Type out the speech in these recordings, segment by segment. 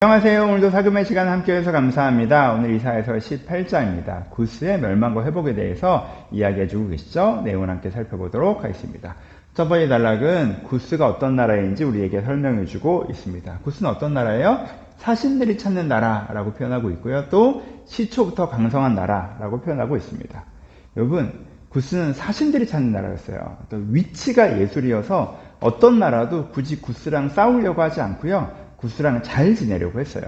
안녕하세요. 오늘도 사금의 시간 함께해서 감사합니다. 오늘 이사야서 18장입니다. 구스의 멸망과 회복에 대해서 이야기해주고 계시죠? 내용을 함께 살펴보도록 하겠습니다. 첫 번째 단락은 구스가 어떤 나라인지 우리에게 설명해주고 있습니다. 구스는 어떤 나라예요? 사신들이 찾는 나라라고 표현하고 있고요. 또 시초부터 강성한 나라라고 표현하고 있습니다. 여러분, 구스는 사신들이 찾는 나라였어요. 또 위치가 예술이어서 어떤 나라도 굳이 구스랑 싸우려고 하지 않고요. 구스랑 잘 지내려고 했어요.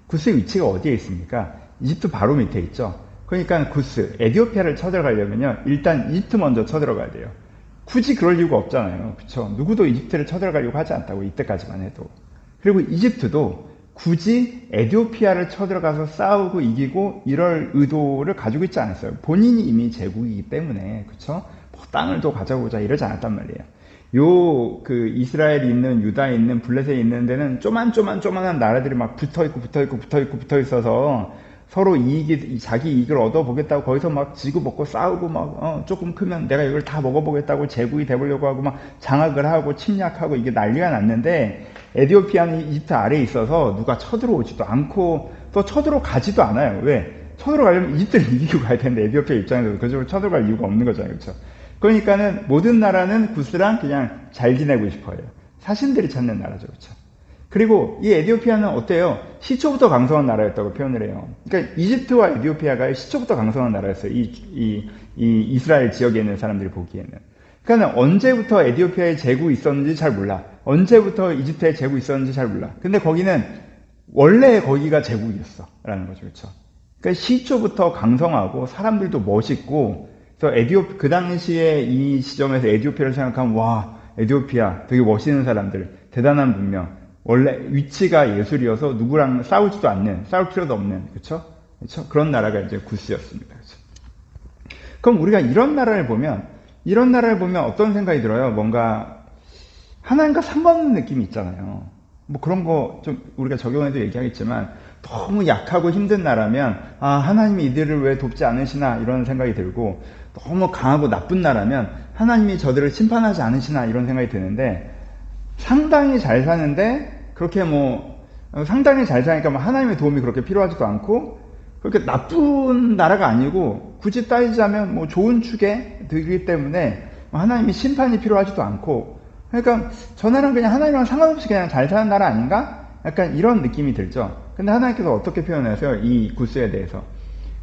구스의 위치가 어디에 있습니까? 이집트 바로 밑에 있죠. 그러니까 구스, 에티오피아를 쳐들어가려면요. 일단 이집트 먼저 쳐들어가야 돼요. 굳이 그럴 이유가 없잖아요. 그쵸? 누구도 이집트를 쳐들어가려고 하지 않다고, 이때까지만 해도. 그리고 이집트도 굳이 에티오피아를 쳐들어가서 싸우고 이기고 이럴 의도를 가지고 있지 않았어요. 본인이 이미 제국이기 때문에, 그쵸? 뭐 땅을 더 가져보자 이러지 않았단 말이에요. 이스라엘이 있는, 유다에 있는, 블레셋에 있는 데는 쪼만한 나라들이 막 붙어 있어서 서로 자기 이익을 얻어보겠다고 거기서 막 지고 먹고 싸우고 조금 크면 내가 이걸 다 먹어보겠다고 제국이 돼보려고 하고 막 장악을 하고 침략하고 이게 난리가 났는데 에티오피아는 이집트 아래에 있어서 누가 쳐들어오지도 않고 또 쳐들어가지도 않아요. 왜? 쳐들어가려면 이집트를 이기고 가야 되는데 에티오피아 입장에서 그쪽으로 쳐들어갈 이유가 없는 거잖아요. 그렇죠? 그러니까는 모든 나라는 구스랑 그냥 잘 지내고 싶어요. 사신들이 찾는 나라죠. 그렇죠? 그리고 이 에티오피아는 어때요? 시초부터 강성한 나라였다고 표현을 해요. 그러니까 이집트와 에티오피아가 시초부터 강성한 나라였어요. 이 이스라엘 지역에 있는 사람들이 보기에는. 그러니까 언제부터 에티오피아에 제국이 있었는지 잘 몰라. 언제부터 이집트에 제국이 있었는지 잘 몰라. 근데 거기는 원래 거기가 제국이었어. 라는 거죠. 그렇죠? 그러니까 시초부터 강성하고 사람들도 멋있고 그래서 그 당시에 이 시점에서 에티오피아를 생각하면 와, 에티오피아 되게 멋있는 사람들, 대단한 문명, 원래 위치가 예술이어서 누구랑 싸우지도 않는, 싸울 필요도 없는, 그렇죠? 그런 나라가 이제 구스였습니다. 그쵸? 그럼 우리가 이런 나라를 보면 어떤 생각이 들어요? 뭔가 하나님과 상관없는 느낌이 있잖아요. 뭐 그런 거 좀 우리가 적용해도 얘기하겠지만 너무 약하고 힘든 나라면 하나님이 이들을 왜 돕지 않으시나 이런 생각이 들고 너무 강하고 나쁜 나라면 하나님이 저들을 심판하지 않으시나 이런 생각이 드는데 상당히 잘 사는데 그렇게 상당히 잘 사니까 하나님의 도움이 그렇게 필요하지도 않고 그렇게 나쁜 나라가 아니고 굳이 따지자면 좋은 축에 들기 때문에 하나님이 심판이 필요하지도 않고 그러니까 저 나라는 그냥 하나님이랑 상관없이 그냥 잘 사는 나라 아닌가? 약간 이런 느낌이 들죠. 근데 하나님께서 어떻게 표현하세요? 이 구스에 대해서.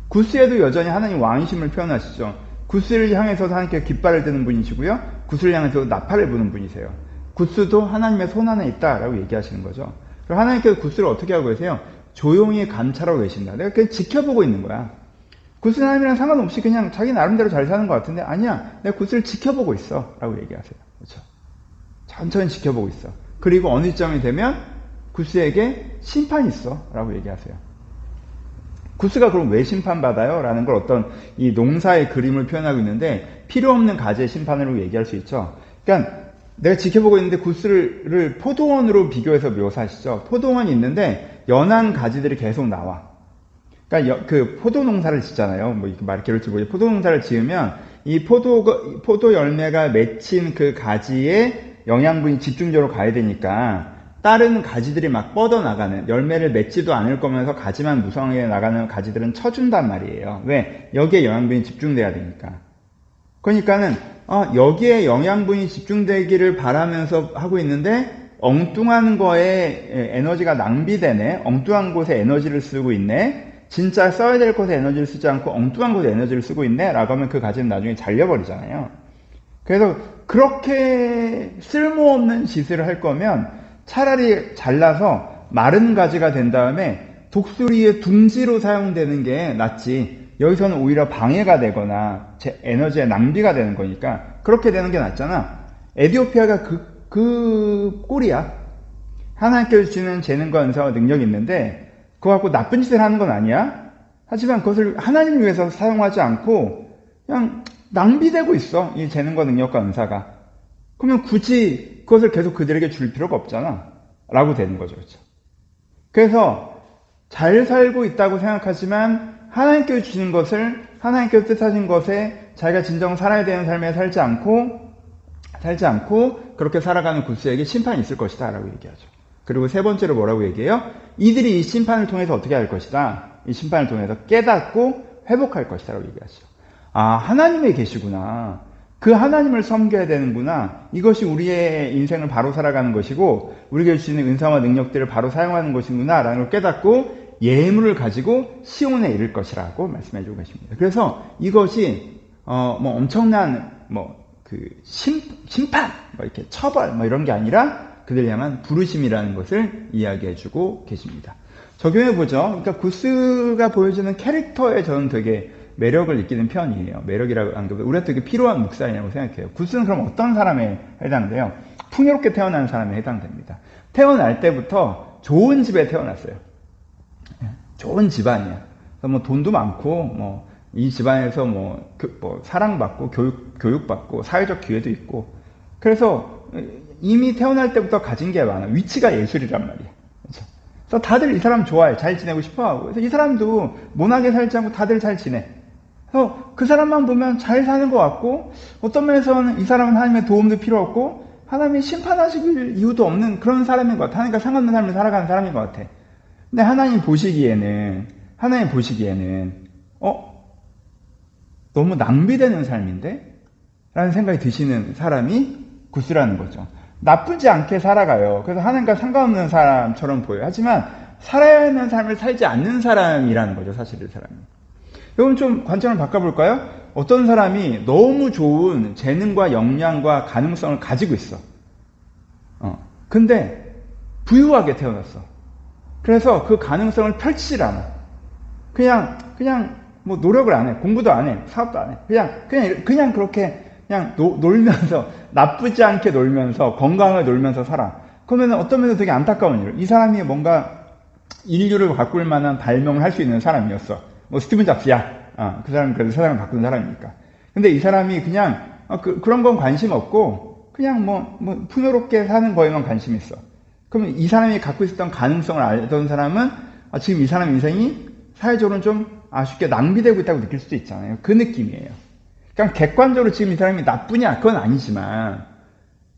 구스에도 여전히 하나님 왕이심을 표현하시죠. 구스를 향해서도 하나님께서 깃발을 드는 분이시고요. 구스를 향해서도 나팔을 부는 분이세요. 구스도 하나님의 손 안에 있다라고 얘기하시는 거죠. 그리고 하나님께서 구스를 어떻게 하고 계세요? 조용히 감찰하고 계신다. 내가 그냥 지켜보고 있는 거야. 구스 하나님이랑 상관없이 그냥 자기 나름대로 잘 사는 것 같은데 아니야. 내가 구스를 지켜보고 있어. 라고 얘기하세요. 그렇죠? 천천히 지켜보고 있어. 그리고 어느 시점이 되면 구스에게 심판이 있어. 라고 얘기하세요. 구스가 그럼 왜 심판받아요? 라는 걸 어떤 이 농사의 그림을 표현하고 있는데 필요 없는 가지의 심판으로 얘기할 수 있죠. 그러니까 내가 지켜보고 있는데 구스를 포도원으로 비교해서 묘사하시죠. 포도원이 있는데 연한 가지들이 계속 나와. 그러니까 그 포도 농사를 짓잖아요. 이렇게 말 길을지 모르겠 포도 농사를 지으면 이 포도 열매가 맺힌 그 가지에 영양분이 집중적으로 가야 되니까 다른 가지들이 막 뻗어나가는, 열매를 맺지도 않을 거면서 가지만 무성하게 나가는 가지들은 쳐준단 말이에요. 왜? 여기에 영양분이 집중돼야 되니까. 그러니까는 여기에 영양분이 집중되기를 바라면서 하고 있는데 엉뚱한 거에 에너지가 낭비되네. 엉뚱한 곳에 에너지를 쓰고 있네. 진짜 써야 될 곳에 에너지를 쓰지 않고 엉뚱한 곳에 에너지를 쓰고 있네. 라고 하면 그 가지는 나중에 잘려버리잖아요. 그래서 그렇게 쓸모없는 짓을 할 거면 차라리 잘라서 마른 가지가 된 다음에 독수리의 둥지로 사용되는 게 낫지. 여기서는 오히려 방해가 되거나 제 에너지의 낭비가 되는 거니까 그렇게 되는 게 낫잖아. 에티오피아가 그 꼴이야. 하나님께서 주시는 재능과 은사와 능력이 있는데 그거 갖고 나쁜 짓을 하는 건 아니야. 하지만 그것을 하나님을 위해서 사용하지 않고 그냥 낭비되고 있어. 이 재능과 능력과 은사가. 그러면 굳이 그것을 계속 그들에게 줄 필요가 없잖아. 라고 되는 거죠. 그렇죠? 그래서 잘 살고 있다고 생각하지만 하나님께서 주신 것을 하나님께서 뜻하신 것에 자기가 진정 살아야 되는 삶에 살지 않고 그렇게 살아가는 구스에게 심판이 있을 것이다 라고 얘기하죠. 그리고 세 번째로 뭐라고 얘기해요? 이들이 이 심판을 통해서 어떻게 할 것이다. 이 심판을 통해서 깨닫고 회복할 것이다 라고 얘기하시죠. 아, 하나님에 계시구나. 그 하나님을 섬겨야 되는구나. 이것이 우리의 인생을 바로 살아가는 것이고 우리에게 주시는 은사와 능력들을 바로 사용하는 것이구나 라는 걸 깨닫고 예물을 가지고 시온에 이를 것이라고 말씀해 주고 계십니다. 그래서 이것이 뭐 엄청난 심판, 이렇게 처벌 이런 게 아니라 그들 향한 부르심이라는 것을 이야기해 주고 계십니다. 적용해 보죠. 그러니까 구스가 보여주는 캐릭터에 저는 되게 매력을 느끼는 편이에요. 매력이라고 하는 게 우리한테 되게 필요한 묵상이라고 생각해요. 구스는 그럼 어떤 사람에 해당돼요? 풍요롭게 태어난 사람에 해당됩니다. 태어날 때부터 좋은 집에 태어났어요. 좋은 집안이야. 그래서 돈도 많고 이 집안에서 사랑받고 교육받고 사회적 기회도 있고 그래서 이미 태어날 때부터 가진 게 많아. 위치가 예술이란 말이야. 그렇죠? 그래서 다들 이 사람 좋아해. 잘 지내고 싶어 하고. 그래서 이 사람도 모나게 살지 않고 다들 잘 지내. 그래서 그 사람만 보면 잘 사는 것 같고 어떤 면에서는 이 사람은 하나님의 도움도 필요 없고 하나님이 심판하실 이유도 없는 그런 사람인 것 같아. 하나님과 상관없는 삶을 살아가는 사람인 것 같아. 근데 하나님 보시기에는 너무 낭비되는 삶인데? 라는 생각이 드시는 사람이 구스라는 거죠. 나쁘지 않게 살아가요. 그래서 하나님과 상관없는 사람처럼 보여요. 하지만 살아야 하는 삶을 살지 않는 사람이라는 거죠. 사실 이 사람이. 여러분 좀 관점을 바꿔볼까요? 어떤 사람이 너무 좋은 재능과 역량과 가능성을 가지고 있어. 근데 부유하게 태어났어. 그래서 그 가능성을 펼치질 않아. 그냥 노력을 안 해. 공부도 안 해. 사업도 안 해. 그냥 그렇게 놀면서, 나쁘지 않게 놀면서, 건강하게 놀면서 살아. 그러면 어떤 면에서 되게 안타까운 일. 이 사람이 뭔가 인류를 바꿀 만한 발명을 할 수 있는 사람이었어. 스티븐 잡스야. 그 사람은 그래도 세상을 바꾸는 사람이니까. 근데 이 사람이 그냥, 그런 건 관심 없고, 그냥 풍요롭게 사는 거에만 관심 있어. 그러면 이 사람이 갖고 있었던 가능성을 알던 사람은, 지금 이 사람 인생이 사회적으로는 좀 아쉽게 낭비되고 있다고 느낄 수도 있잖아요. 그 느낌이에요. 그냥 객관적으로 지금 이 사람이 나쁘냐? 그건 아니지만,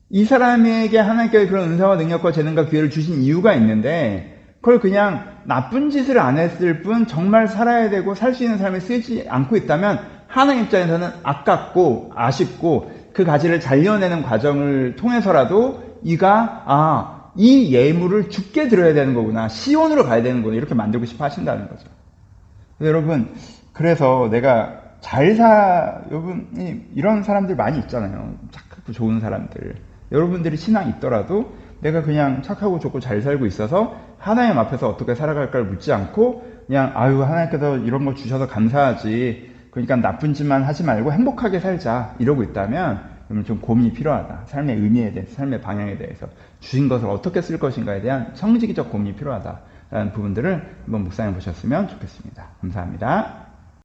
이 사람에게 하나님께서 그런 은사와 능력과 재능과 기회를 주신 이유가 있는데, 그걸 그냥 나쁜 짓을 안 했을 뿐 정말 살아야 되고 살 수 있는 삶을 쓰지 않고 있다면 하나님 입장에서는 아깝고 아쉽고 그 가치를 잘려내는 과정을 통해서라도 이가 이 예물을 죽게 드려야 되는 거구나. 시온으로 가야 되는 거구나. 이렇게 만들고 싶어 하신다는 거죠. 여러분, 그래서 내가 여러분이 이런 사람들 많이 있잖아요. 착하고 좋은 사람들. 여러분들이 신앙이 있더라도 내가 그냥 착하고 좋고 잘 살고 있어서 하나님 앞에서 어떻게 살아갈까를 묻지 않고 그냥 하나님께서 이런 걸 주셔서 감사하지. 그러니까 나쁜 짓만 하지 말고 행복하게 살자. 이러고 있다면 그러면 좀 고민이 필요하다. 삶의 의미에 대해서, 삶의 방향에 대해서 주신 것을 어떻게 쓸 것인가에 대한 성직적 고민이 필요하다라는 부분들을 한번 묵상해 보셨으면 좋겠습니다. 감사합니다.